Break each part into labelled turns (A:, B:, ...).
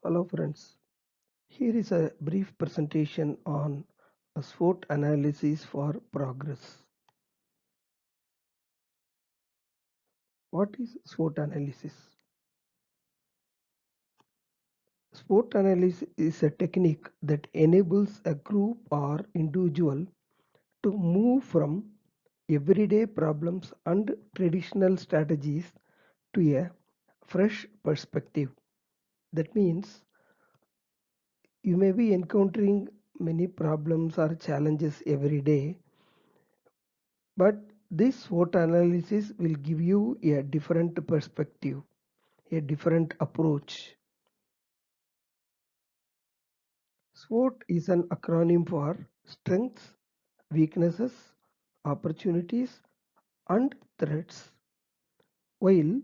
A: Hello friends, here is a brief presentation on a SWOT analysis for progress. What is SWOT analysis? SWOT analysis is a technique that enables a group or individual to move from everyday problems and traditional strategies to a fresh perspective. That means you may be encountering many problems or challenges every day, but this SWOT analysis will give you a different perspective, a different approach. SWOT is an acronym for strengths, weaknesses, opportunities, and threats. While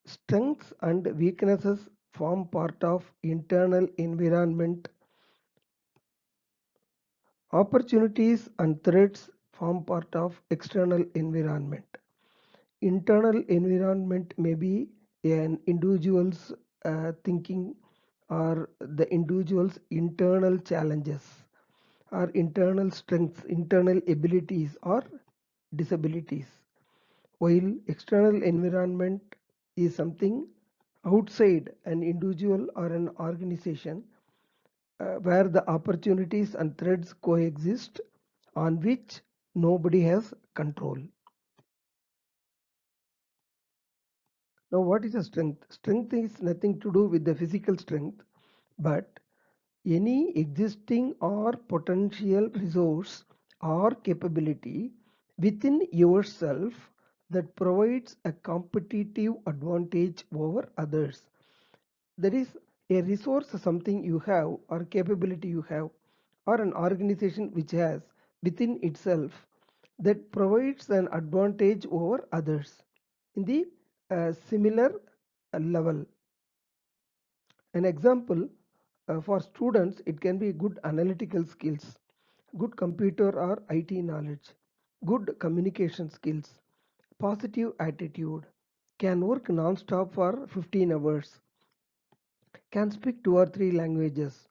A: strengths and weaknesses form part of internal environment, opportunities and threats form part of external environment. Internal environment may be an individual's thinking or the individual's internal challenges or internal strengths, internal abilities or disabilities, while external environment is something outside an individual or an organization where the opportunities and threats coexist on which nobody has control. Now, what is a strength? Strength is nothing to do with the physical strength, but any existing or potential resource or capability within yourself that provides a competitive advantage over others. There is a resource, something you have, or capability you have, or an organization which has within itself that provides an advantage over others in the similar level. An example for students, it can be good analytical skills, good computer or IT knowledge, good communication skills, positive attitude, can work non-stop for 15 hours, can speak 2 or 3 languages,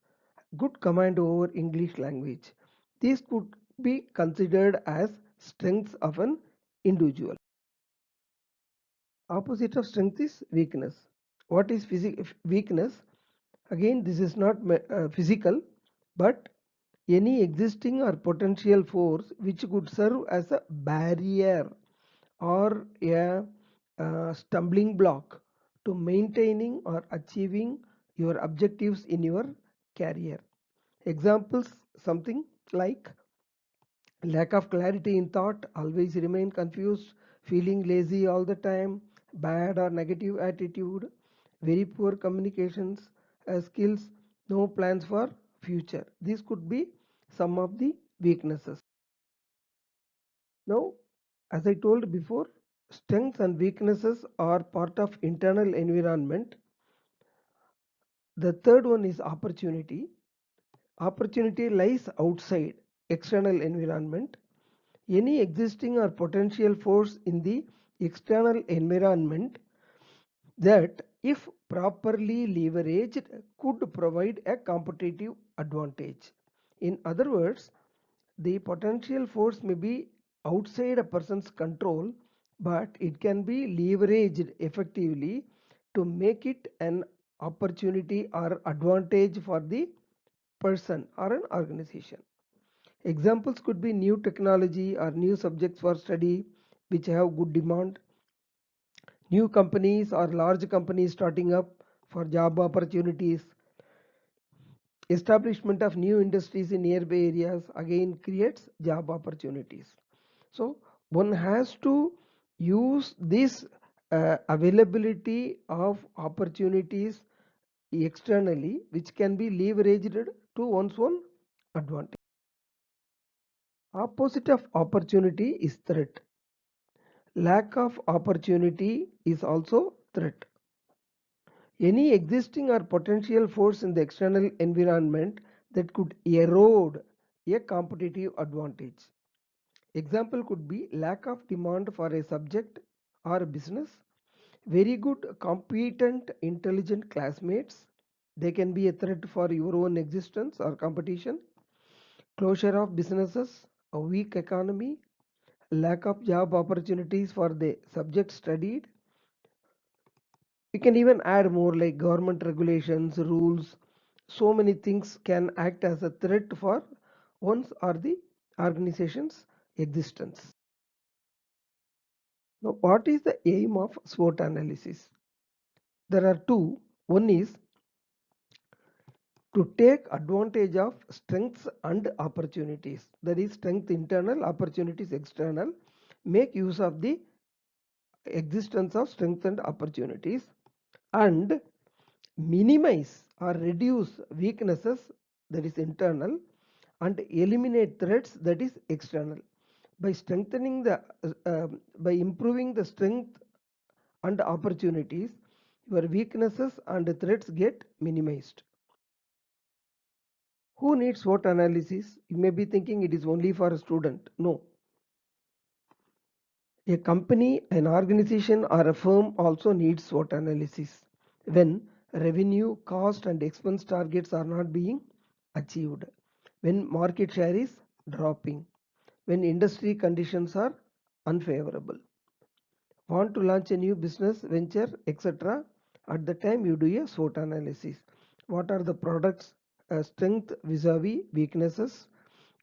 A: good command over English language. These could be considered as strengths of an individual. Opposite of strength is weakness. What is weakness? Again, this is not physical, but any existing or potential force which could serve as a barrier or a stumbling block to maintaining or achieving your objectives in your career. Examples, something like lack of clarity in thought, always remain confused, feeling lazy all the time, bad or negative attitude, very poor communications skills, no plans for future. These could be some of the weaknesses. Now, as I told before, strengths and weaknesses are part of internal environment. The third one is opportunity. Opportunity lies outside external environment. Any existing or potential force in the external environment that, if properly leveraged, could provide a competitive advantage. In other words, the potential force may be outside a person's control, but it can be leveraged effectively to make it an opportunity or advantage for the person or an organization. Examples could be new technology or new subjects for study which have good demand, new companies or large companies starting up for job opportunities, establishment of new industries in nearby areas again creates job opportunities. So one has to use this availability of opportunities externally which can be leveraged to one's own advantage. Opposite of opportunity is threat. Lack of opportunity is also threat. Any existing or potential force in the external environment that could erode a competitive advantage. Example could be lack of demand for a subject or a business, very good, competent, intelligent classmates, They can be a threat for your own existence or competition. Closure of businesses, a weak economy, lack of job opportunities for the subject studied. We can even add more like government regulations, rules. So many things can act as a threat for one's or the organization's existence. Now, what is the aim of SWOT analysis? There are two. One is to take advantage of strengths and opportunities. That is strength internal, opportunities external. Make use of the existence of strengths and opportunities, and minimize or reduce weaknesses, that is internal, and eliminate threats, that is external. By strengthening the by improving the strength and opportunities, your weaknesses and threats get minimized. Who needs SWOT analysis? You may be thinking it is only for a student. No. A company, an organization, or a firm also needs SWOT analysis when revenue, cost, and expense targets are not being achieved, when market share is dropping, when industry conditions are unfavorable. Want to launch a new business venture, etc. At the time you do a SWOT analysis. What are the products, strength vis-a-vis weaknesses,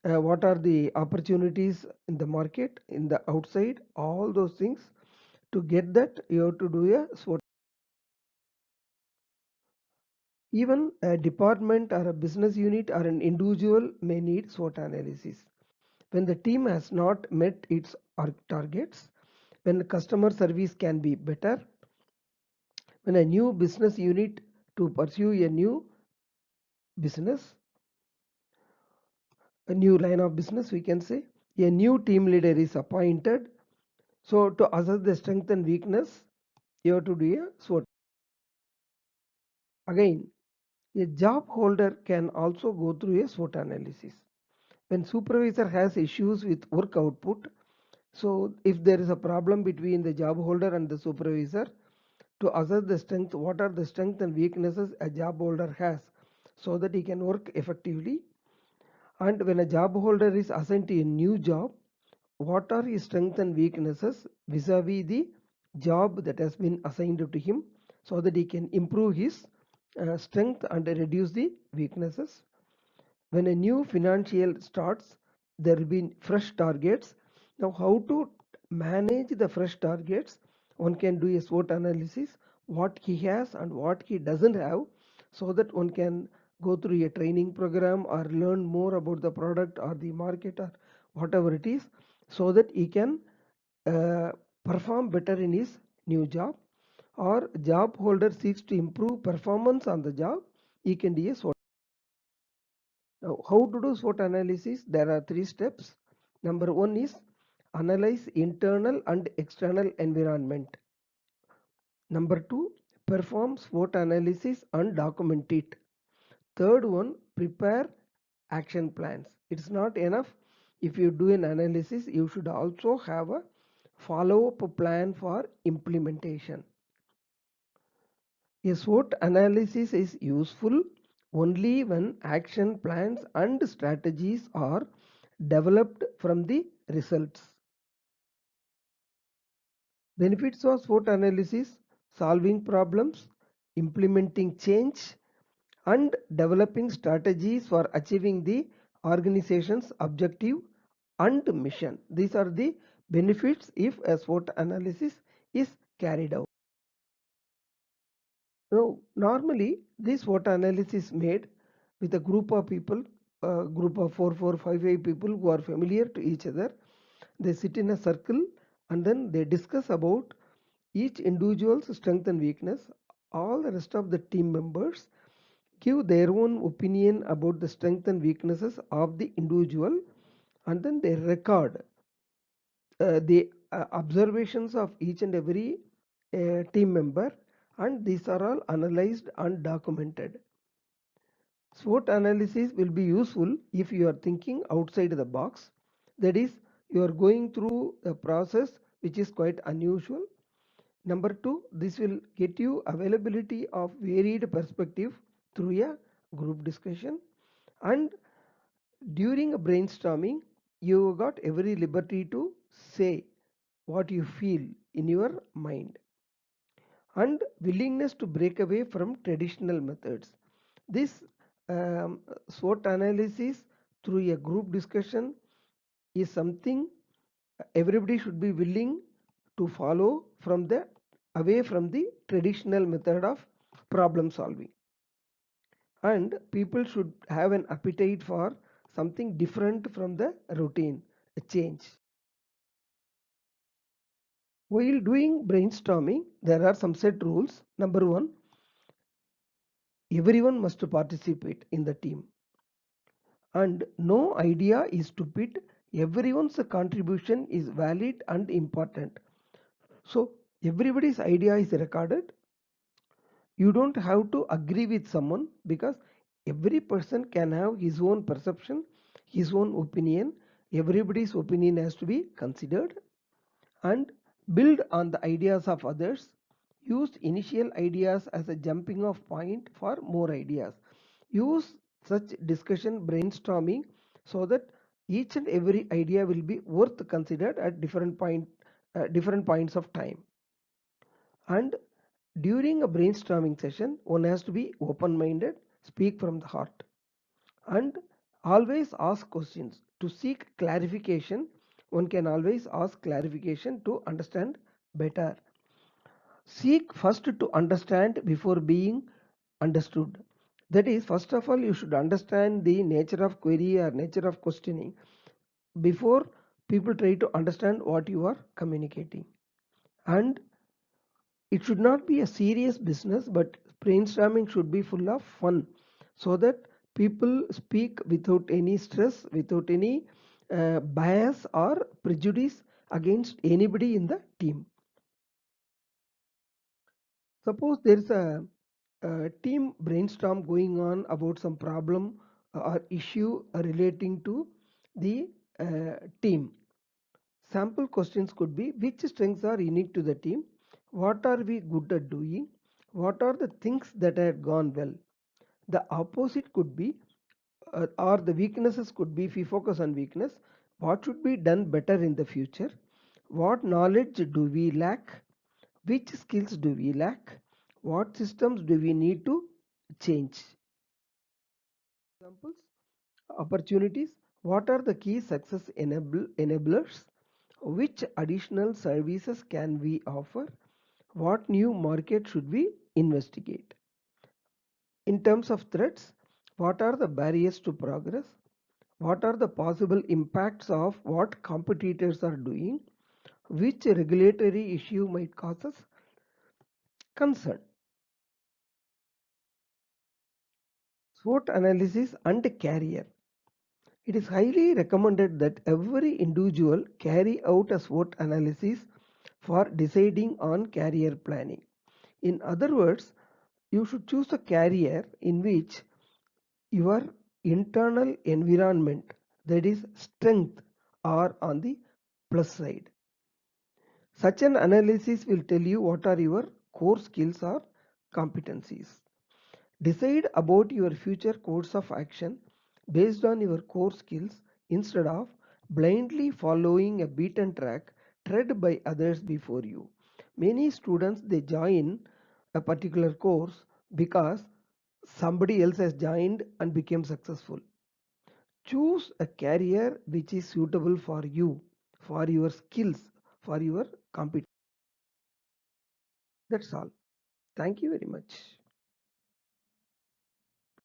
A: what are the opportunities in the market, in the outside, all those things. To get that, you have to do a SWOT. Even a department or a business unit or an individual may need SWOT analysis. When the team has not met its targets, when customer service can be better, when a new business unit to pursue a new business, a new line of business, we can say, a new team leader is appointed. So to assess the strength and weakness, you have to do a SWOT. Again, a job holder can also go through a SWOT analysis. When supervisor has issues with work output, so if there is a problem between the job holder and the supervisor, to assess the strength, what are the strengths and weaknesses a job holder has, so that he can work effectively. And when a job holder is assigned to a new job, what are his strengths and weaknesses vis-a-vis the job that has been assigned to him, so that he can improve his strength and reduce the weaknesses. When a new financial starts, there will be fresh targets. Now, how to manage the fresh targets? One can do a SWOT analysis, what he has and what he doesn't have, so that one can go through a training program or learn more about the product or the market or whatever it is, so that he can uh, perform better in his new job. Or job holder seeks to improve performance on the job, he can do a SWOT. Now, how to do SWOT analysis? There are three steps. Number one is analyze internal and external environment. Number two, perform SWOT analysis and document it. Third one, prepare action plans. It's not enough. If you do an analysis, you should also have a follow-up plan for implementation. A SWOT analysis is useful only when action plans and strategies are developed from the results. Benefits of SWOT analysis: solving problems, implementing change, and developing strategies for achieving the organization's objective and mission. These are the benefits if a SWOT analysis is carried out. Now, normally this SWOT analysis is made with a group of people, a group of 4, 4, 5 people who are familiar to each other. They sit in a circle and then they discuss about each individual's strength and weakness. All the rest of the team members give their own opinion about the strength and weaknesses of the individual, and then they record the observations of each and every team member, and these are all analyzed and documented. SWOT analysis will be useful if you are thinking outside the box. That is, you are going through a process which is quite unusual. Number two, this will get you availability of varied perspective through a group discussion. And during a brainstorming, you got every liberty to say what you feel in your mind, and willingness to break away from traditional methods. This SWOT analysis through a group discussion is something everybody should be willing to follow from the away from the traditional method of problem solving, and people should have an appetite for something different from the routine, a change. While doing brainstorming, there are some set rules. Number one, everyone must participate in the team, and no idea is stupid. Everyone's contribution is valid and important. So everybody's idea is recorded. You don't have to agree with someone, because every person can have his own perception, his own opinion. Everybody's opinion has to be considered, and build on the ideas of others. Use initial ideas as a jumping off point for more ideas. Use such discussion brainstorming so that each and every idea will be worth considered at different points of time. And during a brainstorming session, one has to be open minded, speak from the heart, and always ask questions to seek clarification. One can always ask clarification to understand better. Seek first to understand before being understood. That is, first of all, you should understand the nature of query or nature of questioning before people try to understand what you are communicating. And it should not be a serious business, but brainstorming should be full of fun, so that people speak without any stress, without any bias or prejudice against anybody in the team. Suppose there is a team brainstorm going on about some problem or issue relating to the team. Sample questions could be: which strengths are unique to the team? What are we good at doing? What are the things that had gone well? The opposite could be, or the weaknesses could be, if we focus on weakness, what should be done better in the future? What knowledge do we lack? Which skills do we lack? What systems do we need to change? Examples, opportunities. What are the key success enablers? Which additional services can we offer? What new market should we investigate? In terms of threats, what are the barriers to progress? What are the possible impacts of what competitors are doing? Which regulatory issue might cause us concern? SWOT analysis and career. It is highly recommended that every individual carry out a SWOT analysis for deciding on career planning. In other words, you should choose a career in which your internal environment, that is strength, are on the plus side. Such an analysis will tell you what are your core skills or competencies. Decide about your future course of action based on your core skills instead of blindly following a beaten track tread by others before you. Many students, they join a particular course because somebody else has joined and became successful. Choose a career which is suitable for you, for your skills, for your competence. That's all. Thank you very much.